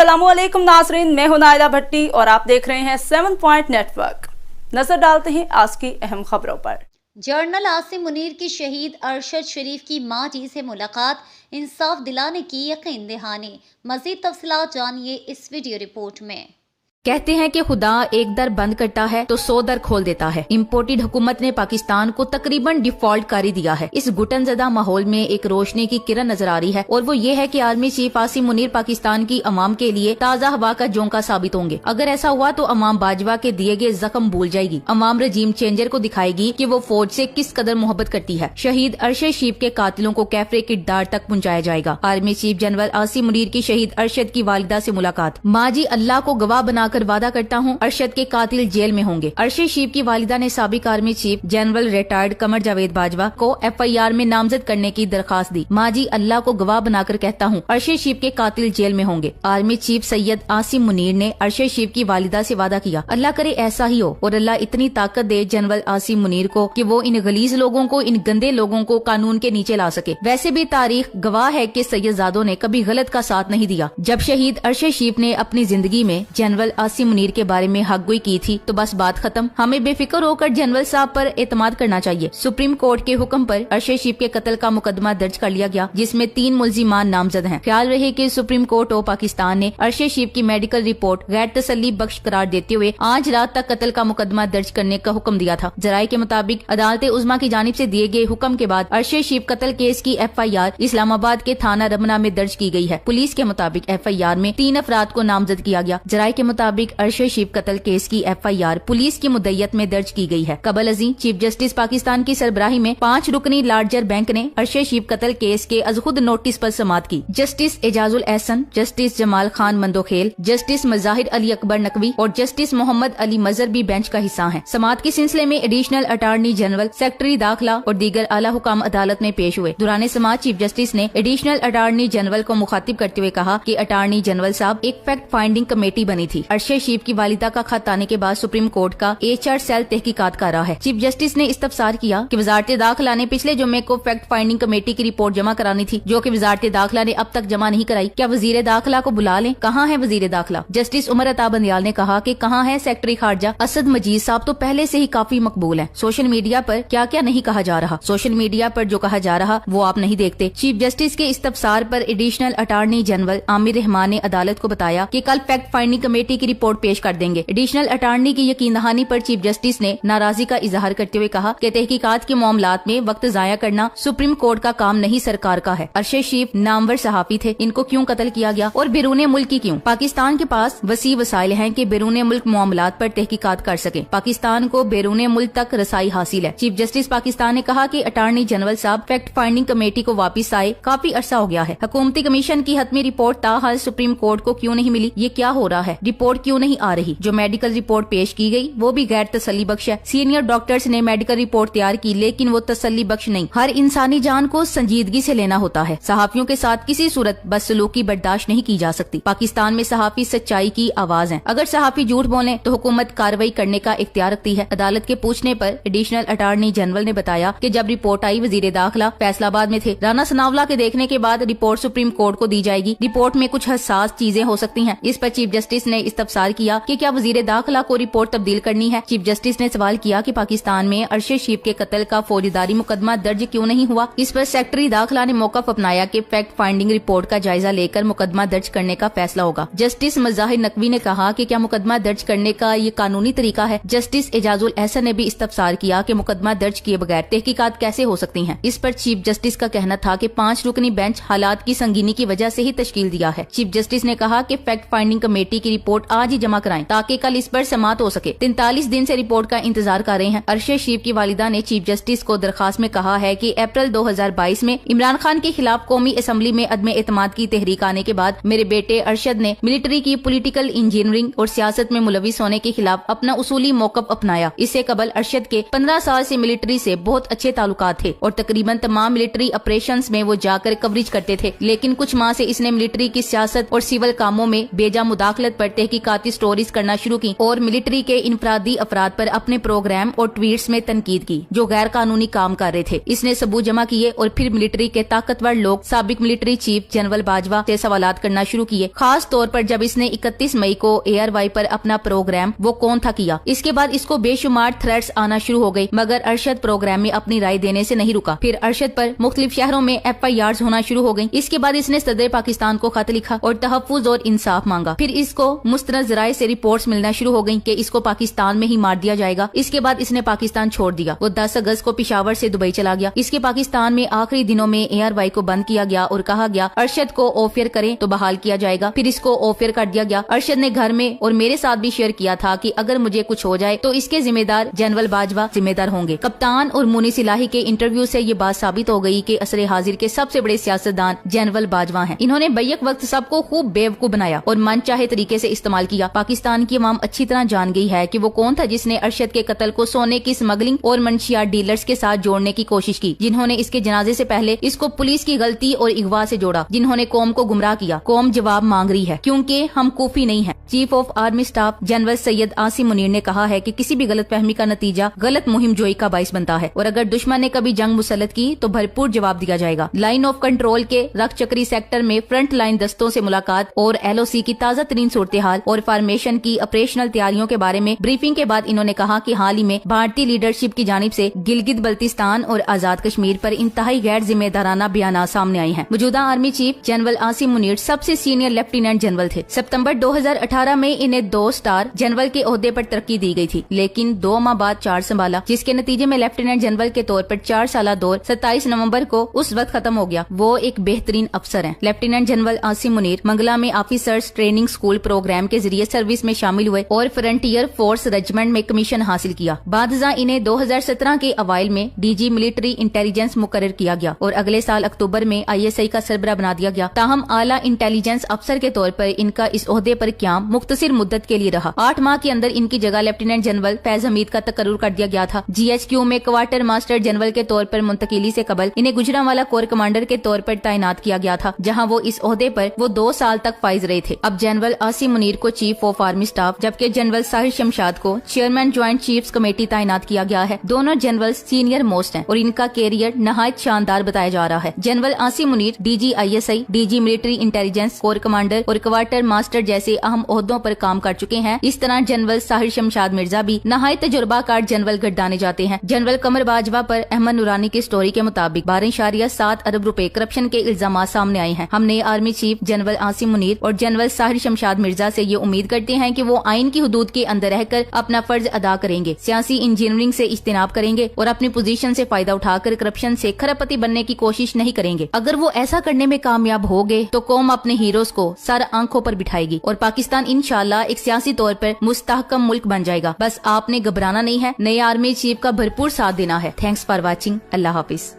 अस्सलामुअलैकुम नाज़रीन, मैं हूं नायला भट्टी और आप देख रहे हैं 7 पॉइंट नेटवर्क। नजर डालते हैं आज की अहम खबरों पर। जर्नल आसिम मुनीर की शहीद अरशद शरीफ की मां जी से मुलाकात, इंसाफ दिलाने की यकीन दहानी। मजीद तफसीलात जानिए इस वीडियो रिपोर्ट में। कहते हैं कि खुदा एक दर बंद करता है तो 100 दर खोल देता है। इम्पोर्टेड हुकूमत ने पाकिस्तान को तकरीबन डिफॉल्ट कर ही दिया है। इस घुटनज़दा माहौल में एक रोशनी की किरण नजर आ रही है और वो ये है कि आर्मी चीफ आसिम मुनीर पाकिस्तान की अवाम के लिए ताज़ा हवा का झोंका साबित होंगे। अगर ऐसा हुआ तो अवाम बाजवा के दिए गए जख्म भूल जाएगी। अवाम रजीम चेंजर को दिखाएगी कि वो फौज से किस कदर मोहब्बत करती है। शहीद अरशद शरीफ के कातिलों को कैफरे की डार तक पहुँचाया जाएगा। Army chief general Asim Munir की शहीद अरशद की वालिदा से मुलाकात। माँ जी, अल्लाह को गवाह बनाकर वादा करता हूँ अरशद के कातिल जेल में होंगे। अरशद शरीफ की वालिदा ने साबिक army chief general retired Qamar Javed Bajwa को FIR में नामजद करने की दरखास्त दी। माँ जी, अल्लाह को गवाह बनाकर कहता हूँ अरशद शरीफ के कातिल जेल में होंगे। आर्मी चीफ सैयद आसिम मुनीर ने अरशद शरीफ की वालिदा से वादा किया, अल्लाह करे ऐसा ही हो और अल्लाह इतनी ताकत दे जनरल आसिम मुनीर को कि वो इन गलीज लोगों को, इन गंदे लोगों को कानून के नीचे ला सके। वैसे भी तारीख गवाह है कि सैयदजादों ने कभी गलत का साथ नहीं दिया। जब शहीद अरशद शरीफ ने अपनी जिंदगी में जनरल आसिम मुनीर के बारे में हकगोई की थी तो बस बात खत्म। हमें बेफिक्र होकर जनरल साहब पर एतमाद करना चाहिए। सुप्रीम कोर्ट के हुक्म पर अरशद शरीफ के कत्ल का मुकदमा दर्ज कर लिया गया, जिसमें 3 मुल्जिमान नामजद हैं। ख्याल रहे कि सुप्रीम कोर्ट ऑफ पाकिस्तान ने अरशद शरीफ की मेडिकल रिपोर्ट गैर तसल्ली बख्श करार देते हुए आज रात तक कत्ल का मुकदमा दर्ज करने का हुक्म दिया था। जराये के मुताबिक अदालत उज़्मा की जानिब से दिए गए हुक्म के बाद अरशद शरीफ कत्ल केस की FIR इस्लामाबाद के थाना रमना में दर्ज की गई है। पुलिस के मुताबिक FIR में 3 अफराद को नामजद किया गया। जराये के मुताबिक अरशद शरीफ कत्ल केस की FIR पुलिस की मुद्दत में दर्ज की गई है। कबल अज़ीं चीफ जस्टिस पाकिस्तान की सरबराही में 5 रुकनी लार्जर बेंच ने अरशद शरीफ कत्ल केस के अज खुद नोटिस पर समाअत की। Justice Ijazul Ahsan, justice Jamal Khan Mandokhail, justice Mazahir Ali Akbar Naqvi और जस्टिस मोहम्मद अली मजहर भी बेंच का हिस्सा हैं। समाअत के सिलसिले में एडिशनल अटार्नी जनरल, सेक्रेटरी दाखिला और दीगर आला हुकाम अदालत में पेश हुए। दौरान समाअत चीफ जस्टिस ने एडिशनल अटार्नी जनरल को मुखातिब करते हुए कहा कि अटार्नी जनरल साहब, एक फैक्ट फाइंडिंग कमेटी बनी थी। अरशद शरीफ की वालिदा का खत आने के बाद सुप्रीम कोर्ट का HR सेल तहकीकात कर रहा है। चीफ जस्टिस ने इस्तफसार किया कि वजारत दाखिला ने पिछले जुम्मे को फैक्ट फाइंडिंग कमेटी की रिपोर्ट जमा करानी थी, जो कि वजारत दाखिला ने अब तक जमा नहीं कराई। क्या वजीर दाखिला को बुला लें? कहाँ है वजीर दाखिला? जस्टिस उमर अता बंदियाल ने कहा कि कहाँ है सेक्रेटरी खारजा असद मजीद साहब? तो पहले से ही काफी मकबूल है। सोशल मीडिया पर क्या क्या नहीं कहा जा रहा। सोशल मीडिया पर जो कहा जा रहा वो आप नहीं देखते। चीफ जस्टिस के इस्तफसार पर additional attorney general Aamir Rahman ने अदालत को बताया कि कल फैक्ट फाइंडिंग कमेटी की रिपोर्ट पेश कर देंगे। एडिशनल अटार्नी की यकीन दहानी पर चीफ जस्टिस ने नाराजगी का इजहार करते हुए कहा कि तहकीकात के मामलात में वक्त जाया करना सुप्रीम कोर्ट का काम नहीं, सरकार का है। अरशद शरीफ नामवर सहाफी थे, इनको क्यों कत्ल किया गया और बैरून मुल्क की क्यों? पाकिस्तान के पास वसी वसाइल हैं कि बैरून मुल्क मामलात पर तहकीकात कर सके। पाकिस्तान को बैरून मुल्क तक रसाई हासिल है। चीफ जस्टिस पाकिस्तान ने कहा कि अटार्नी जनरल साहब फैक्ट फाइंडिंग कमेटी को वापिस आए काफी अरसा हो गया है। हुकूमती कमीशन की हतमी रिपोर्ट ताहाल सुप्रीम कोर्ट को क्यों नहीं मिली? ये क्या हो रहा है? रिपोर्ट क्यों नहीं आ रही? जो मेडिकल रिपोर्ट पेश की गई वो भी गैर तसल्ली बख्श है। सीनियर डॉक्टर्स ने मेडिकल रिपोर्ट तैयार की लेकिन वो तसल्ली बख्श नहीं। हर इंसानी जान को संजीदगी से लेना होता है। सहाफियों के साथ किसी सूरत बदसलूकी बर्दाश्त नहीं की जा सकती। पाकिस्तान में सहाफी सच्चाई की आवाज है। अगर सहाफी झूठ बोले तो हुकूमत कार्रवाई करने का इख्तियार रखती है। अदालत के पूछने पर एडिशनल अटार्नी जनरल ने बताया कि जब रिपोर्ट आई वजीर दाखिला फैसलाबाद में थे। राना सनावला के देखने के बाद रिपोर्ट सुप्रीम कोर्ट को दी जाएगी। रिपोर्ट में कुछ हसास चीजें हो सकती हैं। इस पर चीफ जस्टिस ने इस्तफसार किया कि क्या वजीर दाखिला को रिपोर्ट तब्दील करनी है। चीफ जस्टिस ने सवाल किया कि पाकिस्तान में अरशद शरीफ के कत्ल का फौजदारी मुकदमा दर्ज क्यों नहीं हुआ। इस पर सेक्रेटरी दाखिला ने मौकफ अपनाया कि फैक्ट फाइंडिंग रिपोर्ट का जायजा लेकर मुकदमा दर्ज करने का फैसला होगा। जस्टिस मज़ाहिर नकवी ने कहा कि क्या मुकदमा दर्ज करने का ये कानूनी तरीका है। जस्टिस एजाजुल एहसन ने भी इस्तफसार किया कि मुकदमा दर्ज किए बगैर तहकीकात कैसे हो सकती हैं। इस पर चीफ जस्टिस का कहना था कि 5 रुकनी बेंच हालात की संगीनी की वजह से ही तश्कील दिया है। चीफ जस्टिस ने कहा कि फैक्ट फाइंडिंग कमेटी की रिपोर्ट आज ही जमा कराएं ताकि कल इस पर समाअत हो सके। 43 दिन से रिपोर्ट का इंतजार कर रहे हैं। अरशद शरीफ की वालिदा ने चीफ जस्टिस को दरखास्त में कहा है कि अप्रैल 2022 में इमरान खान के खिलाफ कौमी असम्बली में अदम एतमाद की तहरीक आने के बाद मेरे बेटे अरशद ने मिलिट्री की पॉलिटिकल इंजीनियरिंग और सियासत में मुलविस होने के खिलाफ अपना उसूली मौकफ अपनाया। इससे कबल अरशद के 15 साल से मिलिट्री से बहुत अच्छे ताल्लुकात थे और तकरीबन तमाम मिलिट्री ऑपरेशंस में वो जाकर कवरेज करते थे। लेकिन कुछ माह से इसने मिलिट्री की सियासत और सिविल कामों में बेजा मुदाखलत पर तहकीकात तहकीकाती स्टोरीज करना शुरू की और मिलिट्री के इनफरादी अफराद पर अपने प्रोग्राम और ट्वीट्स में तनकीद की जो गैर कानूनी काम कर रहे थे। इसने सबूत जमा किए और फिर मिलिट्री के ताकतवर लोग साबिक मिलिट्री चीफ जनरल बाजवा से सवालात करना शुरू किए, खास तौर पर जब इसने 31 मई को ARY पर अपना प्रोग्राम वो कौन था किया। इसके बाद इसको बेशुमार थ्रेट्स आना शुरू हो गई, मगर अरशद प्रोग्राम में अपनी राय देने से नहीं रुका। फिर अरशद पर मुख्तलिफ शहरों में FIRs होना शुरू हो गयी। इसके बाद इसने सदर पाकिस्तान को खत लिखा और तहफ्फुज और इंसाफ मांगा। फिर इसको मुस्तनद जराए से रिपोर्ट्स मिलना शुरू हो गयी कि इसको पाकिस्तान में ही मार दिया जाएगा। इसके बाद इसने पाकिस्तान छोड़ दिया। वो 10 अगस्त को पिशावर से दुबई चला गया। इसके पाकिस्तान में आखिरी दिनों में ARY को बंद किया गया और कहा गया अरशद को ऑफर करें तो बहाल किया जाएगा। फिर इसको ऑफर कर दिया गया। अरशद ने घर में और मेरे साथ भी शेयर किया था कि अगर मुझे कुछ हो जाए तो इसके जिम्मेदार जनरल बाजवा जिम्मेदार होंगे। कप्तान और मुनीस इलाही के इंटरव्यू से ये बात साबित हो गई कि असरे हाजिर के सबसे बड़े सियासतदान जनरल बाजवा हैं। इन्होंने बैक वक्त सबको खूब बेवकूफ बनाया और मन चाहे तरीके से इस्तेमाल किया। पाकिस्तान की अवाम अच्छी तरह जान गई है कि वो कौन था जिसने अरशद के कत्ल को सोने की स्मगलिंग और मंशियात डीलर्स के साथ जोड़ने की कोशिश की, जिन्होंने इसके जनाजे से पहले इसको पुलिस की गलती और अगवा से जोड़ा, जिन्होंने कौम को गुमराह किया। कौम जवाब मांग रही है क्योंकि हम कूफी नहीं है। Chief of army staff general Syed Asim Munir ने कहा है कि किसी भी गलत फहमी का नतीजा गलत मुहिम जोई का बाइस बनता है और अगर दुश्मन ने कभी जंग मुसल्लत की तो भरपूर जवाब दिया जाएगा। लाइन ऑफ कंट्रोल के रख चक्री सेक्टर में फ्रंट लाइन दस्तों से मुलाकात और LOC की ताज़ा तरीन सूरत हाल और फॉर्मेशन की ऑपरेशनल तैयारियों के बारे में ब्रीफिंग के बाद इन्होंने कहा कि हाल ही में भारतीय लीडरशिप की जानिब से गिलगित बल्तिस्तान और आजाद कश्मीर पर इंतहाई गैर जिम्मेदाराना बयान सामने आए हैं। मौजूदा army chief general Asim Munir सबसे सीनियर लेफ्टिनेंट जनरल थे। सितंबर 2018 में इन्हें 2 स्टार जनरल के ओहदे पर तरक्की दी गई थी, लेकिन 2 माह बाद चार्ज संभाला, जिसके नतीजे में लेफ्टिनेंट जनरल के तौर पर 4 साल दौर 27 नवंबर को उस वक्त खत्म हो गया। वो एक बेहतरीन अफसर हैं। लेफ्टिनेंट जनरल आसिम मुनीर मंगला में ऑफिसर्स ट्रेनिंग स्कूल प्रोग्राम के जरिए सर्विस में शामिल हुए और फ्रंटियर फोर्स रेजिमेंट में कमीशन हासिल किया। बादजा इन्हें 2017 के अवाइल में DG मिलिट्री इंटेलिजेंस मुकर्रर किया गया और अगले साल अक्टूबर में ISI का सरबरा बना दिया गया। ताहम आला इंटेलिजेंस अफसर के तौर पर इनका इस ओहदे पर क्याम मुख्तसिर मुद्दत के लिए रहा। 8 माह के अंदर इनकी जगह लेफ्टिनेंट जनरल फैज हमीद का तकर्रुर कर दिया गया था। GHQ में क्वार्टर मास्टर जनरल के तौर पर मुंतकिली से कबल इन्हें गुजरांवाला कोर कमांडर के तौर पर तैनात किया गया था, जहां वो इस ओहदे पर वो 2 साल तक फाइज रहे थे। अब जनरल आसिम मुनीर को चीफ ऑफ आर्मी स्टाफ जबकि जनरल साहिर शमशाद को चेयरमैन ज्वाइंट चीफ्स कमेटी तैनात किया गया है। दोनों जनरल सीनियर मोस्ट हैं और इनका कैरियर नहायत शानदार बताया जा रहा है। General Asim Munir DG ISI, DG military intelligence, core commander और क्वार्टर मास्टर जैसे अहम ओहदों पर काम कर चुके हैं। इस तरह जनरल साहिर शमशाद मिर्जा भी नहायत तजुर्बाकार जनरल गर्दाने जाते हैं। जनरल कमर बाजवा पर अहमद नूरानी की स्टोरी के मुताबिक 12.7 अरब रुपए करप्शन के इल्जाम सामने आए हैं। हमने army chief general Asim Munir और जनरल साहिर शमशाद मिर्जा से ये उम्मीद करते हैं कि वो आइन की हुदूद के अंदर रहकर अपना फर्ज अदा करेंगे, सियासी इंजीनियरिंग से इज्तिनाब करेंगे और अपनी पोजीशन से फायदा उठाकर करप्शन से खरपति बनने की कोशिश नहीं करेंगे। अगर वो ऐसा करने में कामयाब हो गए तो कौम अपने हीरोज को सर आंखों पर बिठाएगी और पाकिस्तान इंशाल्लाह एक सियासी तौर पर मुस्तहकम मुल्क बन जाएगा। बस आपने घबराना नहीं है, नए आर्मी चीफ का भरपूर साथ देना है। Thanks for watching. Allah Hafiz.